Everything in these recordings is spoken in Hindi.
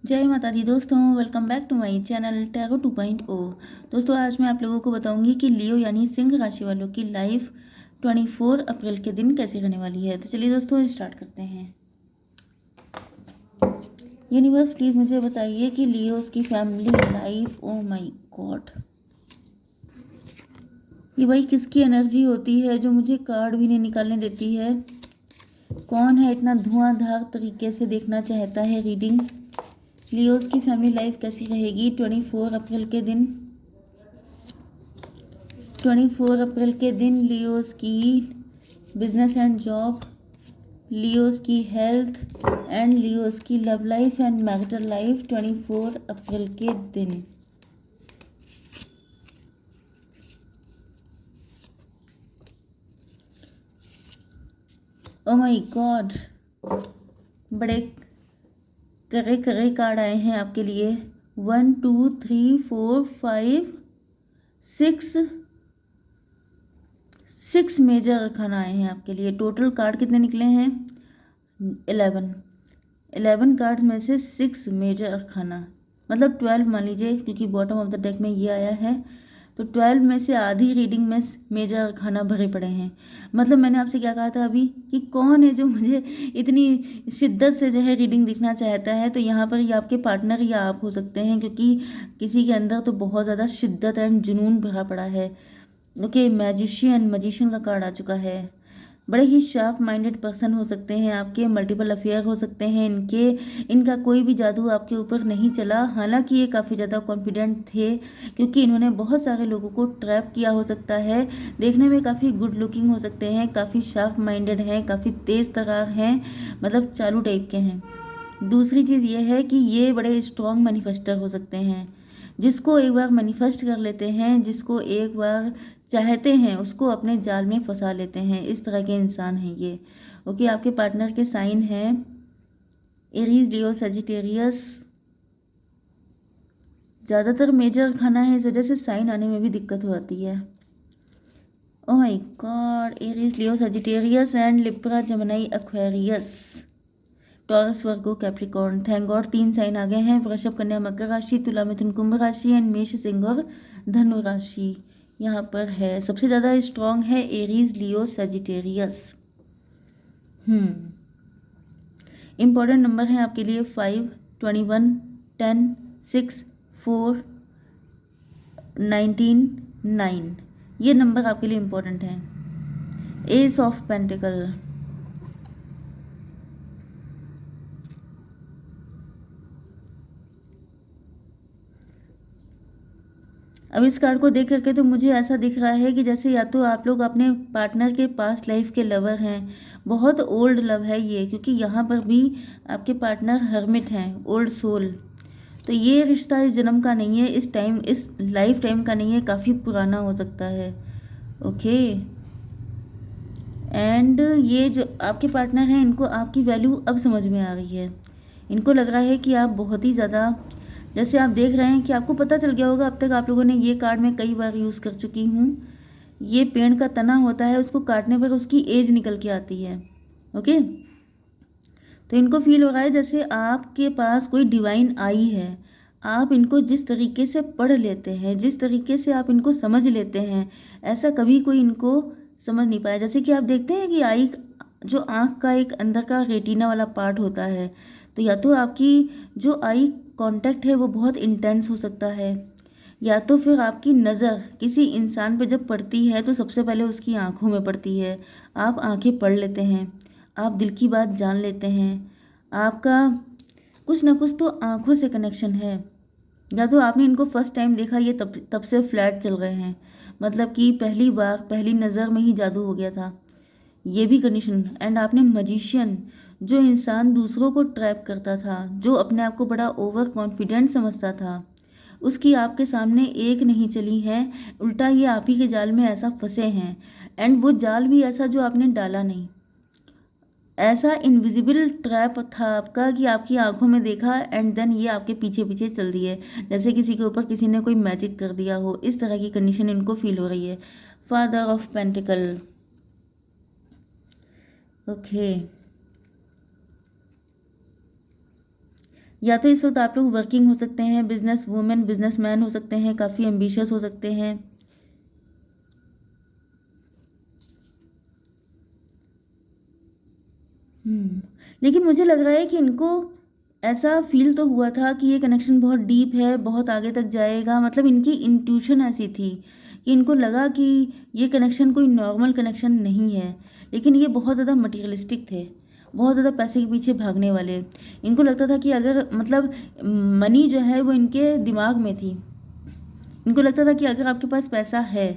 जय माता दी दोस्तों, welcome back to my channel tarot 2.0। दोस्तों आज मैं आप लोगों को बताऊंगी कि लियो यानी सिंह राशि वालों की लाइफ 24 अप्रैल के दिन कैसी रहने वाली है। तो चलिए दोस्तों स्टार्ट करते हैं। यूनिवर्स प्लीज़ मुझे बताइए कि लियोस की family life, oh my God, ये भाई किसकी एनर्जी होती है जो मुझे कार्ड भी नहीं निकालने देती है। कौन है इतना धुआंधार तरीके से देखना चाहता है रीडिंग। लियोस की फैमिली लाइफ कैसी रहेगी 24 अप्रैल के दिन। 24 अप्रैल के दिन लियोस की बिजनेस एंड जॉब, लियोस की हेल्थ एंड लियोस की love life and marital life 24 अप्रैल के दिन। ओ माय गॉड, बड़े करे करे कार्ड आए हैं आपके लिए। 1 2 3 4 5 6 मेजर खाना आए हैं आपके लिए। टोटल कार्ड कितने निकले हैं? 11 कार्ड में से 6 मेजर खाना, मतलब 12 मान लीजिए, क्योंकि बॉटम ऑफ द डेक में ये आया है। तो 12 में से आधी रीडिंग में मेजर खाना भरे पड़े हैं। मतलब मैंने आपसे क्या कहा था अभी कि कौन है जो मुझे इतनी शिद्दत से जो है रीडिंग दिखना चाहता है। तो यहाँ पर ये आपके पार्टनर या आप हो सकते हैं, क्योंकि किसी के अंदर तो बहुत ज़्यादा शिद्दत एंड जुनून भरा पड़ा है। ओके, मजिशियन का कार्ड आ चुका है। बड़े ही शार्प माइंडेड पर्सन हो सकते हैं आपके, मल्टीपल अफेयर हो सकते हैं इनका कोई भी जादू आपके ऊपर नहीं चला। हालांकि ये काफ़ी ज़्यादा कॉन्फिडेंट थे, क्योंकि इन्होंने बहुत सारे लोगों को ट्रैप किया हो सकता है। देखने में काफ़ी गुड लुकिंग हो सकते हैं, काफ़ी शार्प माइंडेड हैं, काफ़ी तेज़ तर्रार हैं, मतलब चालू टाइप के हैं। दूसरी चीज़ ये है कि ये बड़े स्ट्रॉन्ग मैनिफेस्टर हो सकते हैं। जिसको एक बार मैनिफेस्ट कर लेते हैं, जिसको एक बार चाहते हैं, उसको अपने जाल में फंसा लेते हैं। इस तरह के इंसान हैं ये। ओके, आपके पार्टनर के साइन हैं एरीज, लियो, सजिटेरियस। ज़्यादातर मेजर खाना है, इस वजह से साइन आने में भी दिक्कत हो आती है। Oh my god, Aries, Leo, Sagittarius and Libra, Gemini, Aquarius, Taurus, Virgo, Capricorn. Thank god 3 sign आ गए हैं। वृषभ, कन्या, मकर राशि, तुला, मिथुन, कुंभ राशि एंड मेष, सिंह और धनु राशि यहाँ पर है। सबसे ज़्यादा स्ट्रॉन्ग है Aries, Leo, Sagittarius. Important number है आपके लिए 5, 21, 10, 6, 4, 19, 9। ये नंबर आपके लिए इम्पोर्टेंट है। एस ऑफ पेंटिकल, अब इस कार्ड को देख करके तो मुझे ऐसा दिख रहा है कि जैसे या तो आप लोग अपने पार्टनर के पास्ट लाइफ के लवर हैं। बहुत ओल्ड लव है ये, क्योंकि यहाँ पर भी आपके पार्टनर हर्मिट हैं, ओल्ड सोल। तो ये रिश्ता इस जन्म का नहीं है, इस लाइफ टाइम का नहीं है, काफ़ी पुराना हो सकता है। ओके, एंड ये जो आपके पार्टनर हैं, इनको आपकी वैल्यू अब समझ में आ रही है। इनको लग रहा है कि आप बहुत ही ज़्यादा, जैसे आप देख रहे हैं कि आपको पता चल गया होगा, अब तक आप लोगों ने ये कार्ड मैं कई बार यूज़ कर चुकी हूँ। ये पेड़ का तना होता है, उसको काटने पर उसकी एज निकल के आती है। ओके, तो इनको फील हो रहा है जैसे आपके पास कोई डिवाइन आई है। आप इनको जिस तरीके से पढ़ लेते हैं, जिस तरीके से आप इनको समझ लेते हैं, ऐसा कभी कोई इनको समझ नहीं पाया। जैसे कि आप देखते हैं कि आई, जो आँख का एक अंदर का रेटिना वाला पार्ट होता है, तो या तो आपकी जो आई कांटेक्ट है वो बहुत इंटेंस हो सकता है, या तो फिर आपकी नज़र किसी इंसान पे जब पड़ती है तो सबसे पहले उसकी आंखों में पड़ती है। आप आंखें पढ़ लेते हैं, आप दिल की बात जान लेते हैं। आपका कुछ ना कुछ तो आंखों से कनेक्शन है, या तो आपने इनको फर्स्ट टाइम देखा, ये तब तब से फ्लैट चल रहे हैं, मतलब कि पहली बार पहली नज़र में ही जादू हो गया था, ये भी कंडीशन। एंड आपने मजिशियन, जो इंसान दूसरों को ट्रैप करता था, जो अपने आप को बड़ा ओवर कॉन्फिडेंट समझता था, उसकी आपके सामने एक नहीं चली है, उल्टा ये आप ही के जाल में ऐसा फंसे हैं। एंड वो जाल भी ऐसा जो आपने डाला नहीं, ऐसा इनविजिबल ट्रैप था आपका कि आपकी आंखों में देखा एंड देन ये आपके पीछे पीछे चल रही है, जैसे किसी के ऊपर किसी ने कोई मैजिक कर दिया हो। इस तरह की कंडीशन इनको फील हो रही है। फादर ऑफ पेंटिकल, ओके, या तो इस वक्त आप लोग वर्किंग हो सकते हैं, बिजनेस वूमेन बिजनेसमैन हो सकते हैं, काफ़ी एम्बिशियस हो सकते हैं। लेकिन मुझे लग रहा है कि इनको ऐसा फील तो हुआ था कि ये कनेक्शन बहुत डीप है, बहुत आगे तक जाएगा। मतलब इनकी इंट्यूशन ऐसी थी कि इनको लगा कि ये कनेक्शन कोई नॉर्मल कनेक्शन नहीं है, लेकिन ये बहुत ज़्यादा मटीरियलिस्टिक थे, बहुत ज़्यादा पैसे के पीछे भागने वाले। इनको लगता था कि अगर मतलब मनी जो है वो इनके दिमाग में थी। इनको लगता था कि अगर आपके पास पैसा है,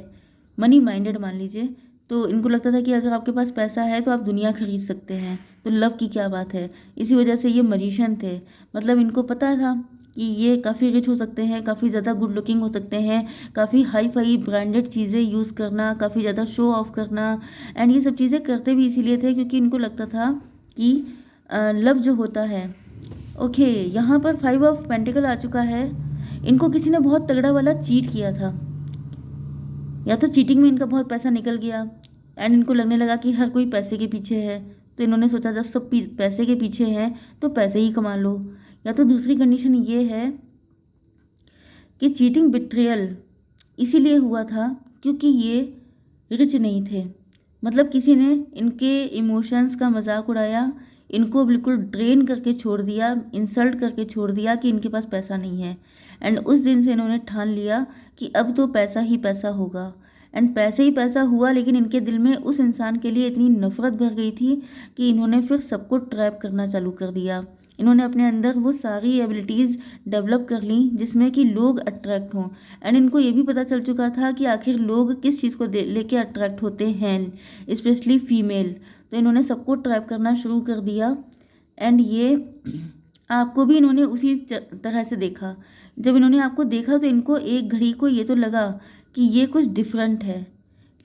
मनी माइंडेड मान लीजिए, तो इनको लगता था कि अगर आपके पास पैसा है तो आप दुनिया खरीद सकते हैं, तो लव की क्या बात है। इसी वजह से ये मजिशियन थे। मतलब इनको पता था कि ये काफ़ी रिच हो सकते हैं, काफ़ी ज़्यादा गुड लुकिंग हो सकते हैं, काफ़ी हाई फाई ब्रांडेड चीज़ें यूज़ करना, काफ़ी ज़्यादा शो ऑफ करना, एंड ये सब चीज़ें करते भी इसीलिए थे क्योंकि इनको लगता था कि लव जो होता है। ओके, यहाँ पर 5 ऑफ पेंटिकल आ चुका है। इनको किसी ने बहुत तगड़ा वाला चीट किया था, या तो चीटिंग में इनका बहुत पैसा निकल गया एंड इनको लगने लगा कि हर कोई पैसे के पीछे है, तो इन्होंने सोचा जब सब पैसे के पीछे हैं तो पैसे ही कमा लो। या तो दूसरी कंडीशन ये है कि चीटिंग बिट्रियल इसीलिए हुआ था क्योंकि ये रिच नहीं थे। मतलब किसी ने इनके इमोशंस का मजाक उड़ाया, इनको बिल्कुल ड्रेन करके छोड़ दिया, इंसल्ट करके छोड़ दिया कि इनके पास पैसा नहीं है। एंड उस दिन से इन्होंने ठान लिया कि अब तो पैसा ही पैसा होगा। एंड पैसे ही पैसा हुआ, लेकिन इनके दिल में उस इंसान के लिए इतनी नफरत भर गई थी कि इन्होंने फिर सबको ट्रैप करना चालू कर दिया। इन्होंने अपने अंदर वो सारी एबिलिटीज़ डेवलप कर ली जिसमें कि लोग अट्रैक्ट हों। एंड इनको ये भी पता चल चुका था कि आखिर लोग किस चीज़ को लेके अट्रैक्ट होते हैं, स्पेशली फीमेल। तो इन्होंने सबको ट्रैप करना शुरू कर दिया। एंड ये आपको भी इन्होंने उसी तरह से देखा। जब इन्होंने आपको देखा तो इनको एक घड़ी को ये तो लगा कि ये कुछ डिफरेंट है,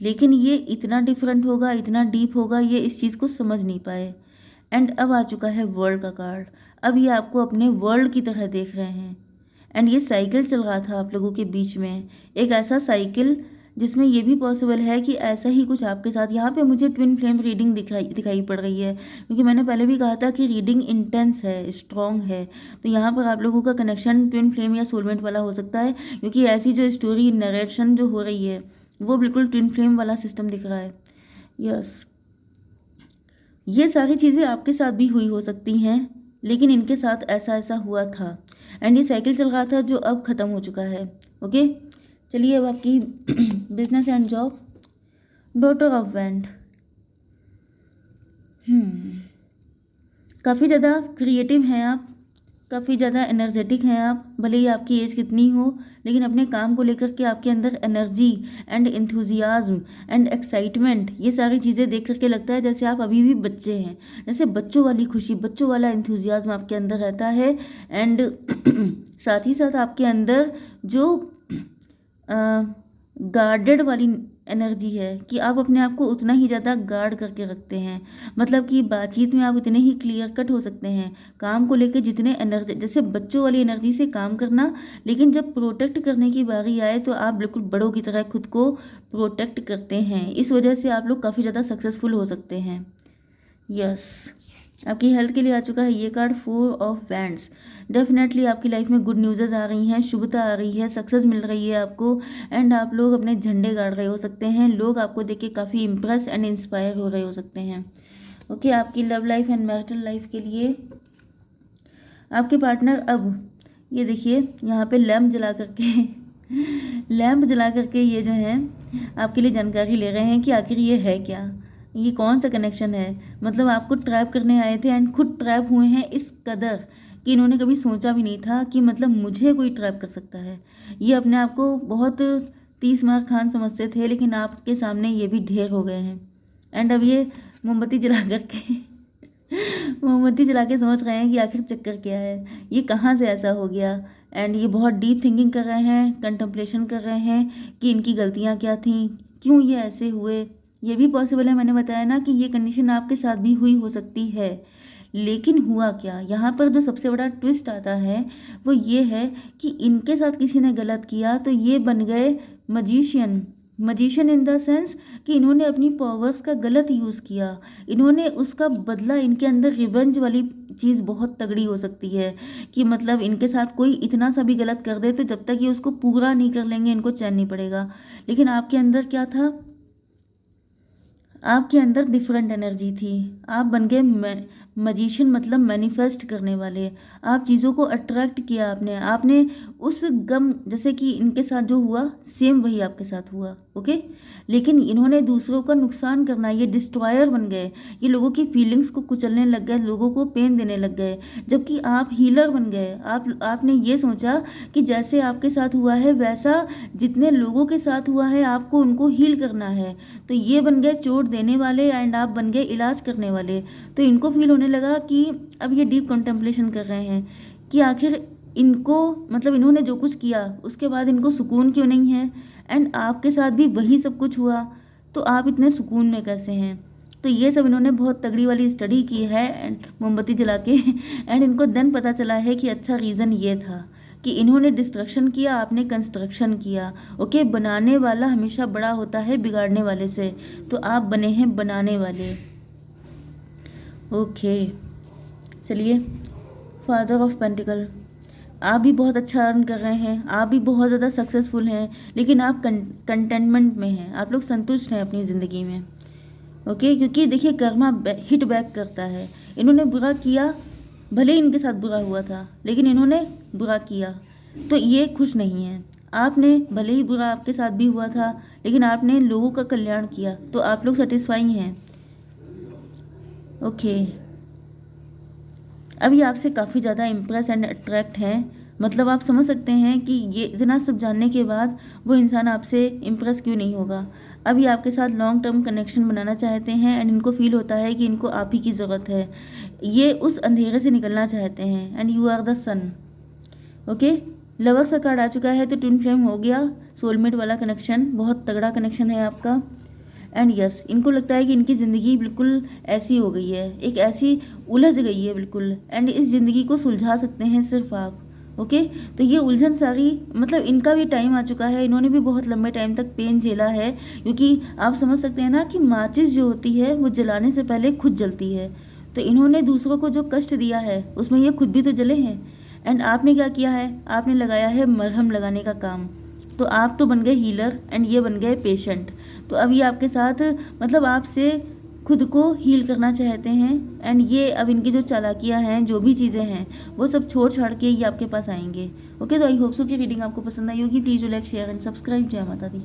लेकिन ये इतना डिफरेंट होगा, इतना डीप होगा, ये इस चीज़ को समझ नहीं पाए। एंड अब आ चुका है वर्ल्ड का कार्ड। अब ये आपको अपने वर्ल्ड की तरह देख रहे हैं। एंड ये साइकिल चल रहा था आप लोगों के बीच में, एक ऐसा साइकिल जिसमें ये भी पॉसिबल है कि ऐसा ही कुछ आपके साथ। यहाँ पे मुझे ट्विन फ्लेम रीडिंग दिखाई पड़ रही है, क्योंकि मैंने पहले भी कहा था कि रीडिंग इंटेंस है, स्ट्रॉन्ग है। तो यहाँ पर आप लोगों का कनेक्शन ट्विन फ्लेम या सोलमेंट वाला हो सकता है, क्योंकि ऐसी जो स्टोरी नरेशन जो हो रही है वो बिल्कुल ट्विन फ्लेम वाला सिस्टम दिख रहा है। यस, ये सारी चीज़ें आपके साथ भी हुई हो सकती हैं, लेकिन इनके साथ ऐसा ऐसा हुआ था। एंड ये साइकिल चल रहा था जो अब ख़त्म हो चुका है। ओके, चलिए अब आपकी business and job. Daughter of wand, काफ़ी ज़्यादा क्रिएटिव हैं आप, काफ़ी ज़्यादा एनर्जेटिक हैं आप। भले ही आपकी एज कितनी हो, लेकिन अपने काम को लेकर के आपके अंदर energy and enthusiasm and excitement, ये सारी चीज़ें देख करके लगता है जैसे आप अभी भी बच्चे हैं, जैसे बच्चों वाली खुशी, बच्चों वाला इंथुजियाज्म आपके अंदर रहता है। एंड साथ ही साथ आपके अंदर जो गार्डेड वाली एनर्जी है कि आप अपने आप को उतना ही ज़्यादा गार्ड करके रखते हैं। मतलब कि बातचीत में आप इतने ही क्लियर कट हो सकते हैं, काम को लेकर जितने एनर्जी, जैसे बच्चों वाली एनर्जी से काम करना, लेकिन जब प्रोटेक्ट करने की बारी आए तो आप बिल्कुल बड़ों की तरह खुद को प्रोटेक्ट करते हैं। इस वजह से आप लोग काफ़ी ज़्यादा सक्सेसफुल हो सकते हैं। यस, आपकी हेल्थ के लिए आ चुका है ये कार्ड 4 ऑफ वैंड्स। डेफिनेटली आपकी लाइफ में गुड न्यूज़ आ रही हैं, शुभता आ रही है, सक्सेस मिल रही है आपको। एंड आप लोग अपने झंडे गाड़ रहे हो सकते हैं, लोग आपको देख के काफ़ी इम्प्रेस एंड इंस्पायर हो रहे हो सकते हैं। ओके, आपकी love life and marital life के लिए आपके पार्टनर अब ये देखिए यहाँ पे लैम्प जला करके लैम्प जला करके ये जो है आपके लिए जानकारी ले रहे हैं कि आखिर ये है क्या, ये कौन सा कनेक्शन है। मतलब आपको ट्रैप करने आए थे एंड खुद ट्रैप हुए हैं इस कदर कि इन्होंने कभी सोचा भी नहीं था कि मतलब मुझे कोई ट्रैप कर सकता है। ये अपने आप को बहुत 30 मार खान समझते थे, लेकिन आपके सामने ये भी ढेर हो गए हैं। एंड अब ये मोमबत्ती जला करके मोमबत्ती जला के सोच रहे हैं कि आखिर चक्कर क्या है, ये कहाँ से ऐसा हो गया। एंड ये बहुत डीप थिंकिंग कर रहे हैं, कंtemplation कर रहे हैं कि इनकी गलतियाँ क्या थी, क्यों ये ऐसे हुए। ये भी पॉसिबल है, मैंने बताया ना कि ये कंडीशन आपके साथ भी हुई हो सकती है। लेकिन हुआ क्या, यहाँ पर जो सबसे बड़ा ट्विस्ट आता है वो ये है कि इनके साथ किसी ने गलत किया तो ये बन गए magician. Magician in the sense कि इन्होंने अपनी पावर्स का गलत यूज़ किया, इन्होंने उसका बदला, इनके अंदर रिवेंज वाली चीज़ बहुत तगड़ी हो सकती है कि मतलब इनके साथ कोई इतना सा भी गलत कर दे तो जब तक ये उसको पूरा नहीं कर लेंगे इनको चैन नहीं पड़ेगा। लेकिन आपके अंदर क्या था, आपके अंदर डिफरेंट एनर्जी थी। आप बन गए मजिशियन, मतलब मैनिफेस्ट करने वाले। आप चीज़ों को अट्रैक्ट किया आपने उस गम, जैसे कि इनके साथ जो हुआ सेम वही आपके साथ हुआ। ओके, लेकिन इन्होंने दूसरों का नुकसान करना, ये डिस्ट्रॉयर बन गए, ये लोगों की फीलिंग्स को कुचलने लग गए, लोगों को पेन देने लग गए, जबकि आप हीलर बन गए। आपने ये सोचा कि जैसे आपके साथ हुआ है वैसा जितने लोगों के साथ हुआ है आपको उनको हील करना है। तो ये बन गए चोट देने वाले एंड आप बन गए इलाज करने वाले। तो इनको फील होने लगा कि अब ये डीप कंटेम्पलेशन कर रहे हैं कि आखिर इनको, मतलब इन्होंने जो कुछ किया उसके बाद इनको सुकून क्यों नहीं है, एंड आपके साथ भी वही सब कुछ हुआ तो आप इतने सुकून में कैसे हैं। तो ये सब इन्होंने बहुत तगड़ी वाली स्टडी की है एंड मोमबत्ती जला के एंड इनको देन पता चला है कि अच्छा रीज़न ये था कि इन्होंने डिस्ट्रक्शन किया, आपने कंस्ट्रक्शन किया। ओके, बनाने वाला हमेशा बड़ा होता है बिगाड़ने वाले से, तो आप बने हैं बनाने वाले। ओके, चलिए, फादर ऑफ पेंटिकल, आप भी बहुत अच्छा अर्न कर रहे हैं, आप भी बहुत ज़्यादा सक्सेसफुल हैं, लेकिन आप कंटेनमेंट में हैं, आप लोग संतुष्ट हैं अपनी ज़िंदगी में। ओके, क्योंकि देखिए कर्मा हिट बैक करता है। इन्होंने बुरा किया, भले ही इनके साथ बुरा हुआ था लेकिन इन्होंने बुरा किया, तो ये खुश नहीं है। आपने भले ही बुरा आपके साथ भी हुआ था लेकिन आपने लोगों का कल्याण किया, तो आप लोग सेटिस्फाई हैं। ओके, अभी आपसे काफ़ी ज़्यादा इम्प्रेस एंड अट्रैक्ट हैं, मतलब आप समझ सकते हैं कि ये इतना सब जानने के बाद वो इंसान आपसे इम्प्रेस क्यों नहीं होगा। अभी आपके साथ लॉन्ग टर्म कनेक्शन बनाना चाहते हैं एंड इनको फील होता है कि इनको आप ही की ज़रूरत है। ये उस अंधेरे से निकलना चाहते हैं and you are the sun. Okay, lovers का कार्ड आ चुका है, तो ट्विन फ्लेम हो गया, सोलमेट वाला कनेक्शन, बहुत तगड़ा कनेक्शन है आपका। एंड यस, इनको लगता है कि इनकी ज़िंदगी बिल्कुल ऐसी हो गई है, एक ऐसी उलझ गई है बिल्कुल, एंड इस ज़िंदगी को सुलझा सकते हैं सिर्फ आप। ओके, तो ये उलझन सारी, मतलब इनका भी टाइम आ चुका है, इन्होंने भी बहुत लंबे टाइम तक पेन झेला है, क्योंकि आप समझ सकते हैं ना कि माचिस जो होती है वो जलाने से पहले खुद जलती है। तो इन्होंने दूसरों को जो कष्ट दिया है उसमें ये खुद भी तो जले हैं, एंड आपने क्या किया है, आपने लगाया है मरहम लगाने का काम। तो आप तो बन गए हीलर एंड ये बन गए पेशेंट। तो अब ये आपके साथ, मतलब आपसे खुद को हील करना चाहते हैं, एंड ये अब इनकी जो चालाकियाँ हैं, जो भी चीज़ें हैं, वो सब छोड़ छाड़ के ये आपके पास आएंगे। ओके, तो आई होप सो कि रीडिंग आपको पसंद आई होगी। Please do like, share and subscribe. जय माता दी।